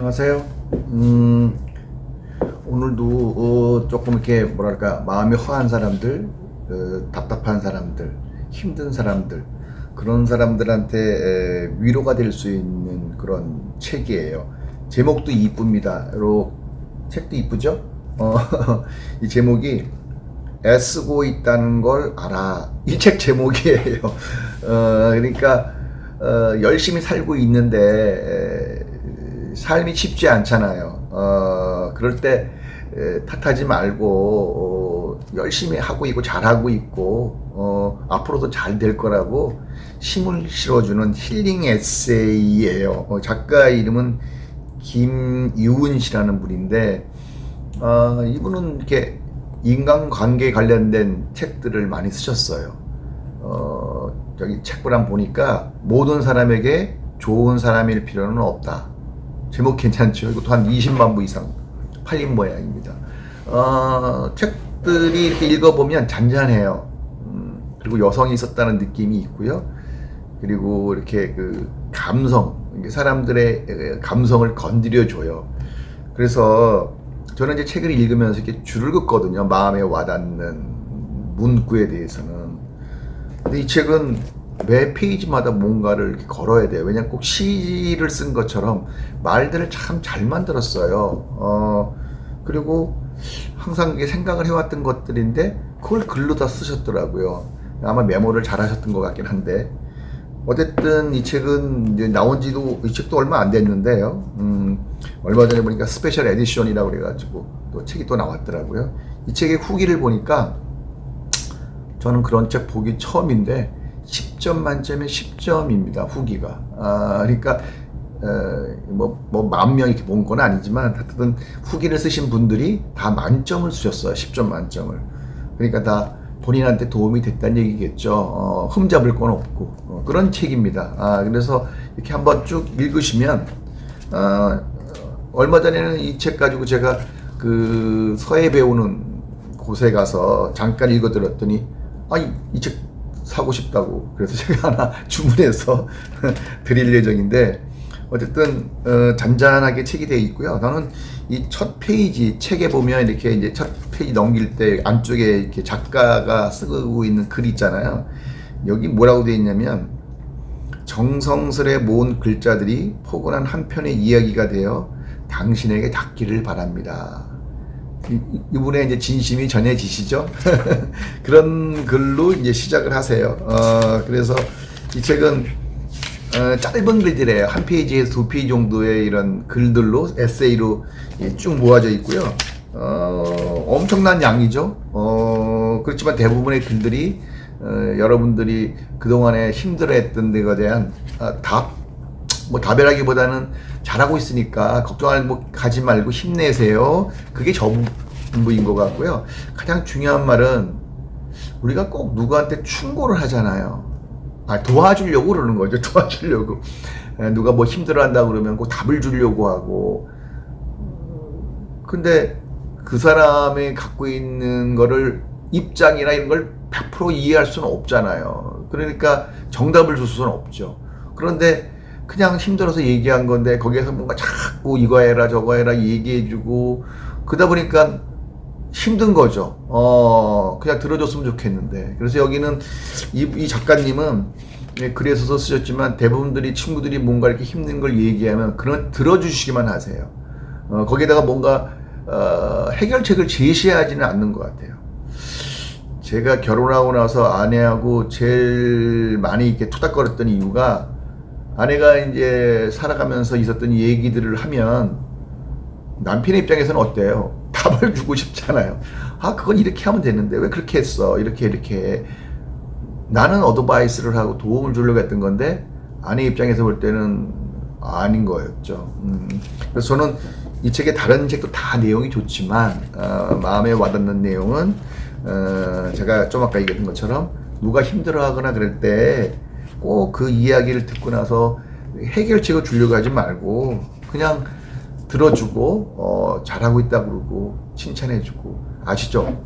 안녕하세요. 오늘도 조금 이렇게 뭐랄까 마음이 허한 사람들, 답답한 사람들, 힘든 사람들 그런 사람들한테 위로가 될 수 있는 그런 책이에요. 제목도 이쁩니다. 책도 이쁘죠? 이 제목이 애쓰고 있다는 걸 알아. 이 책 제목이에요. 그러니까 열심히 살고 있는데 삶이 쉽지 않잖아요. 그럴 때 탓하지 말고 열심히 하고 있고 잘하고 있고 앞으로도 잘 될 거라고 힘을 실어주는 힐링 에세이예요. 작가 이름은 김유은 씨라는 분인데 이분은 이렇게 인간관계 관련된 책들을 많이 쓰셨어요. 저기 책을 보니까 모든 사람에게 좋은 사람일 필요는 없다. 제목 괜찮죠? 이것도 한 20만 부 이상 팔린 모양입니다. 책들이 이렇게 읽어보면 잔잔해요. 그리고 여성이 있었다는 느낌이 있고요. 그리고 이렇게 그 사람들의 감성을 건드려줘요. 그래서 저는 이제 책을 읽으면서 이렇게 줄을 긋거든요. 마음에 와닿는 문구에 대해서는. 근데 이 책은 매 페이지마다 뭔가를 이렇게 걸어야 돼요. 왜냐면 꼭 시를 쓴 것처럼 말들을 참 잘 만들었어요. 그리고 항상 이게 생각을 해왔던 것들인데 그걸 글로 다 쓰셨더라고요. 아마 메모를 잘 하셨던 것 같긴 한데 어쨌든 이 책은 이제 나온 지도 이 책도 얼마 안 됐는데요. 얼마 전에 보니까 스페셜 에디션이라고 그래가지고 또 책이 또 나왔더라고요. 이 책의 후기를 보니까 저는 그런 책 보기 처음인데 10점 만점에 10점입니다. 후기가. 그러니까 뭐 만 명 이렇게 본 건 아니지만 하여튼 후기를 쓰신 분들이 다 만점을 주셨어요. 10점 만점을. 그러니까 다 본인한테 도움이 됐다는 얘기겠죠. 흠잡을 건 없고 그런 책입니다. 그래서 이렇게 한번 쭉 읽으시면 얼마 전에는 이 책 가지고 제가 그 서예 배우는 곳에 가서 잠깐 읽어드렸더니 이 책 사고 싶다고 그래서 제가 하나 주문해서 드릴 예정인데 어쨌든 잔잔하게 책이 되어 있고요. 나는 이 첫 페이지 책에 보면 이렇게 이제 첫 페이지 넘길 때 안쪽에 이렇게 작가가 쓰고 있는 글 있잖아요. 여기 뭐라고 되어 있냐면 정성스레 모은 글자들이 포근한 한 편의 이야기가 되어 당신에게 닿기를 바랍니다. 이분의 이제 진심이 전해지시죠? 그런 글로 이제 시작을 하세요. 그래서 이 책은 짧은 글들이에요. 한 페이지에서 두 페이지 정도의 이런 글들로 에세이로 쭉 모아져 있고요. 엄청난 양이죠. 그렇지만 대부분의 글들이 여러분들이 그동안에 힘들어했던 데에 대한 답이라기보다는 잘하고 있으니까 걱정하지 말고 힘내세요. 그게 전부인 것 같고요. 가장 중요한 말은 우리가 꼭 누구한테 충고를 하잖아요. 도와주려고 그러는 거죠. 도와주려고. 누가 뭐 힘들어한다 그러면 꼭 답을 주려고 하고. 근데 그 사람이 갖고 있는 거를 입장이나 이런 걸 100% 이해할 수는 없잖아요. 그러니까 정답을 줄 수는 없죠. 그런데 그냥 힘들어서 얘기한 건데 거기에서 뭔가 자꾸 이거 해라 저거 해라 얘기해주고 그러다 보니까 힘든 거죠. 그냥 들어줬으면 좋겠는데. 그래서 여기는 이 작가님은 글에서도 쓰셨지만 대부분들이 친구들이 뭔가 이렇게 힘든 걸 얘기하면 그런 들어주시기만 하세요. 거기에다가 뭔가 해결책을 제시하지는 않는 것 같아요. 제가 결혼하고 나서 아내하고 제일 많이 이렇게 투닥거렸던 이유가 아내가 이제 살아가면서 있었던 얘기들을 하면 남편의 입장에서는 어때요? 답을 주고 싶잖아요. 그건 이렇게 하면 되는데 왜 그렇게 했어? 이렇게. 나는 어드바이스를 하고 도움을 주려고 했던 건데 아내 입장에서 볼 때는 아닌 거였죠. 그래서 저는 이 책의 다른 책도 다 내용이 좋지만 마음에 와닿는 내용은 제가 좀 아까 얘기했던 것처럼 누가 힘들어하거나 그럴 때 꼭 그 이야기를 듣고 나서 해결책을 주려고 하지 말고 그냥 들어주고 잘하고 있다고 그러고 칭찬해주고. 아시죠?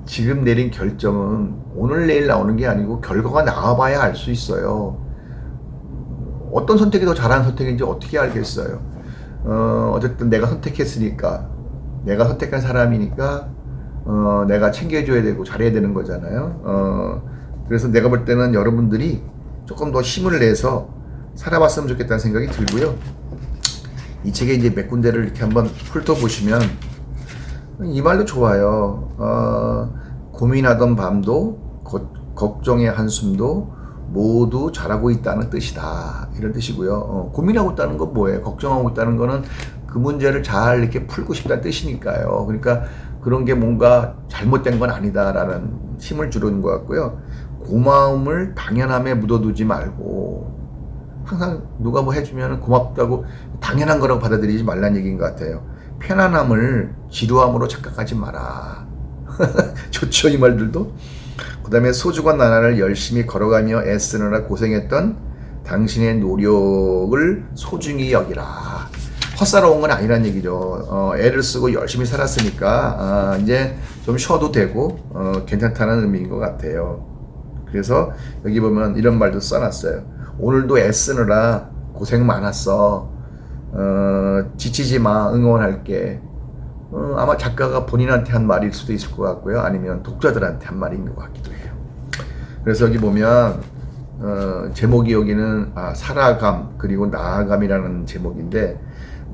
지금 내린 결정은 오늘 내일 나오는 게 아니고 결과가 나와봐야 알 수 있어요. 어떤 선택이 더 잘한 선택인지 어떻게 알겠어요? 어쨌든 내가 선택했으니까, 내가 선택한 사람이니까 내가 챙겨줘야 되고 잘해야 되는 거잖아요. 그래서 내가 볼 때는 여러분들이 조금 더 힘을 내서 살아봤으면 좋겠다는 생각이 들고요. 이 책에 이제 몇 군데를 이렇게 한번 훑어보시면 이 말도 좋아요. 고민하던 밤도 걱정의 한숨도 모두 잘하고 있다는 뜻이다. 이런 뜻이고요. 고민하고 있다는 건 뭐예요? 걱정하고 있다는 거는 그 문제를 잘 이렇게 풀고 싶다는 뜻이니까요. 그러니까 그런 게 뭔가 잘못된 건 아니다라는 힘을 주는 것 같고요. 고마움을 당연함에 묻어두지 말고 항상 누가 뭐 해주면 고맙다고 당연한 거라고 받아들이지 말라는 얘기인 것 같아요. 편안함을 지루함으로 착각하지 마라. 좋죠, 이 말들도. 그 다음에 소중한 나라를 열심히 걸어가며 애쓰느라 고생했던 당신의 노력을 소중히 여기라. 헛살아온 건 아니란 얘기죠. 애를 쓰고 열심히 살았으니까 이제 좀 쉬어도 되고 괜찮다는 의미인 것 같아요. 그래서 여기 보면 이런 말도 써놨어요. 오늘도 애쓰느라 고생 많았어. 지치지 마. 응원할게. 아마 작가가 본인한테 한 말일 수도 있을 것 같고요. 아니면 독자들한테 한 말인 것 같기도 해요. 그래서 여기 보면 제목이 여기는 살아감 그리고 나아감이라는 제목인데,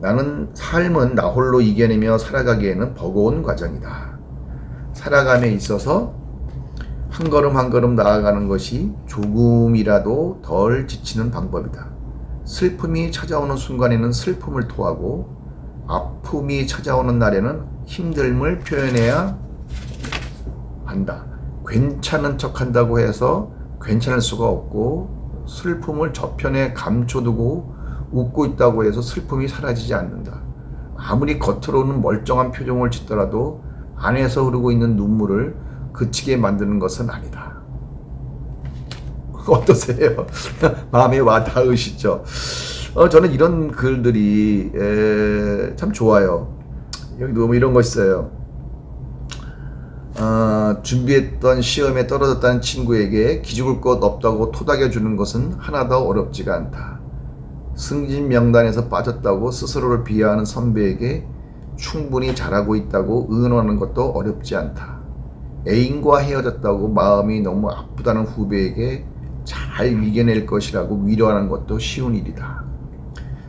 나는 삶은 나 홀로 이겨내며 살아가기에는 버거운 과정이다. 살아감에 있어서 한 걸음 한 걸음 나아가는 것이 조금이라도 덜 지치는 방법이다. 슬픔이 찾아오는 순간에는 슬픔을 토하고 아픔이 찾아오는 날에는 힘듦을 표현해야 한다. 괜찮은 척 한다고 해서 괜찮을 수가 없고, 슬픔을 저편에 감춰두고 웃고 있다고 해서 슬픔이 사라지지 않는다. 아무리 겉으로는 멀쩡한 표정을 짓더라도 안에서 흐르고 있는 눈물을 그치게 만드는 것은 아니다. 어떠세요? 마음에 와 닿으시죠? 저는 이런 글들이 참 좋아요. 여기도 뭐 이런 거 있어요. 준비했던 시험에 떨어졌다는 친구에게 기죽을 것 없다고 토닥여주는 것은 하나도 어렵지가 않다. 승진 명단에서 빠졌다고 스스로를 비하하는 선배에게 충분히 잘하고 있다고 응원하는 것도 어렵지 않다. 애인과 헤어졌다고 마음이 너무 아프다는 후배에게 잘 이겨낼 것이라고 위로하는 것도 쉬운 일이다.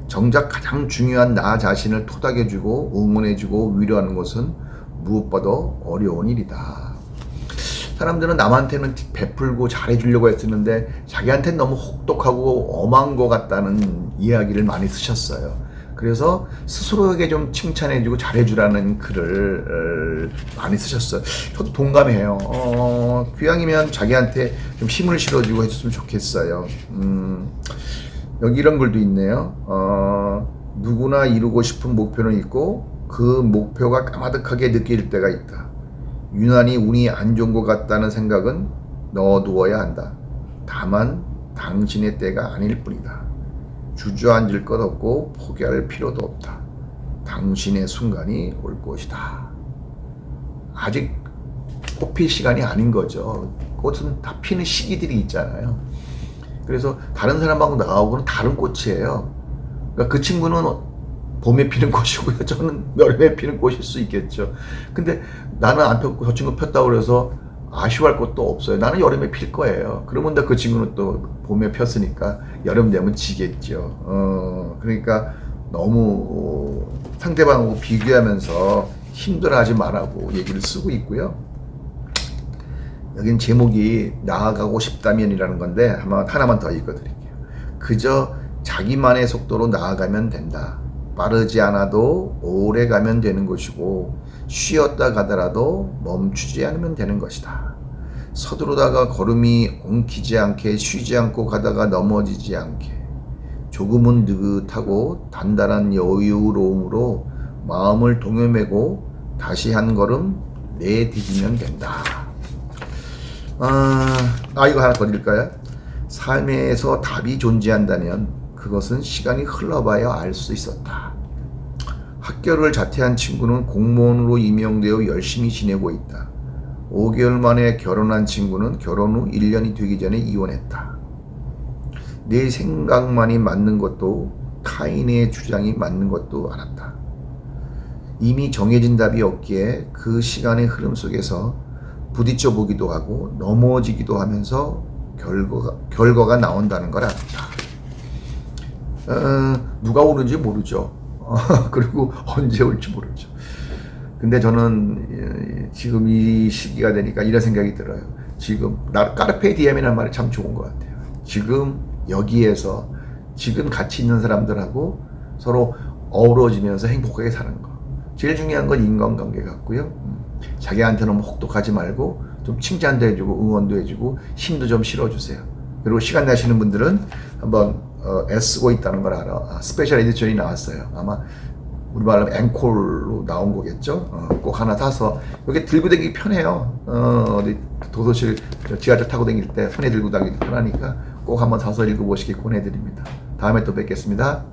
정작 가장 중요한 나 자신을 토닥여주고 응원해주고 위로하는 것은 무엇보다도 어려운 일이다. 사람들은 남한테는 베풀고 잘해주려고 했었는데 자기한테는 너무 혹독하고 엄한 것 같다는 이야기를 많이 쓰셨어요. 그래서 스스로에게 좀 칭찬해주고 잘해주라는 글을 많이 쓰셨어요. 저도 동감해요. 귀향이면 자기한테 좀 힘을 실어주고 해줬으면 좋겠어요. 여기 이런 글도 있네요. 누구나 이루고 싶은 목표는 있고 그 목표가 까마득하게 느낄 때가 있다. 유난히 운이 안 좋은 것 같다는 생각은 넣어두어야 한다. 다만 당신의 때가 아닐 뿐이다. 주저앉을 것 없고 포기할 필요도 없다. 당신의 순간이 올 것이다. 아직 꽃 필 시간이 아닌 거죠. 꽃은 다 피는 시기들이 있잖아요. 그래서 다른 사람하고 나하고는 다른 꽃이에요. 그러니까 그 친구는 봄에 피는 꽃이고요. 저는 여름에 피는 꽃일 수 있겠죠. 근데 나는 안 폈고 저 친구 폈다고 그래서 아쉬워할 것도 없어요. 나는 여름에 필 거예요. 그러면 그 친구는 또 봄에 폈으니까 여름 되면 지겠죠. 그러니까 너무 상대방하고 비교하면서 힘들어하지 말라고 얘기를 쓰고 있고요. 여긴 제목이 나아가고 싶다면이라는 건데 하나만 더 읽어드릴게요. 그저 자기만의 속도로 나아가면 된다. 빠르지 않아도 오래 가면 되는 것이고 쉬었다 가더라도 멈추지 않으면 되는 것이다. 서두르다가 걸음이 엉키지 않게 쉬지 않고 가다가 넘어지지 않게 조금은 느긋하고 단단한 여유로움으로 마음을 동요매고 다시 한 걸음 내디디면 된다. 이거 하나 더 드릴까요? 삶에서 답이 존재한다면 그것은 시간이 흘러봐야 알 수 있었다. 학교를 자퇴한 친구는 공무원으로 임용되어 열심히 지내고 있다. 5개월 만에 결혼한 친구는 결혼 후 1년이 되기 전에 이혼했다. 내 생각만이 맞는 것도 카인의 주장이 맞는 것도 알았다. 이미 정해진 답이 없기에 그 시간의 흐름 속에서 부딪혀 보기도 하고 넘어지기도 하면서 결과가 나온다는 걸 알았다. 누가 오는지 모르죠. 그리고 언제 올지 모르죠. 근데 저는 지금 이 시기가 되니까 이런 생각이 들어요. 지금 까르페 디엠이라는 말이 참 좋은 것 같아요. 지금 여기에서 지금 같이 있는 사람들하고 서로 어우러지면서 행복하게 사는 거. 제일 중요한 건 인간관계 같고요. 자기한테 너무 혹독하지 말고 좀 칭찬도 해주고 응원도 해주고 힘도 좀 실어주세요. 그리고 시간 나시는 분들은 한번 애쓰고 있다는 걸 알아. 스페셜 에디션이 나왔어요. 아마 우리말로 앵콜로 나온 거겠죠. 꼭 하나 사서 이게 들고 다니기 편해요. 어디 도서실 지하철 타고 다닐 때 손에 들고 다니기 편하니까 꼭 한번 사서 읽어보시기 권해드립니다. 다음에 또 뵙겠습니다.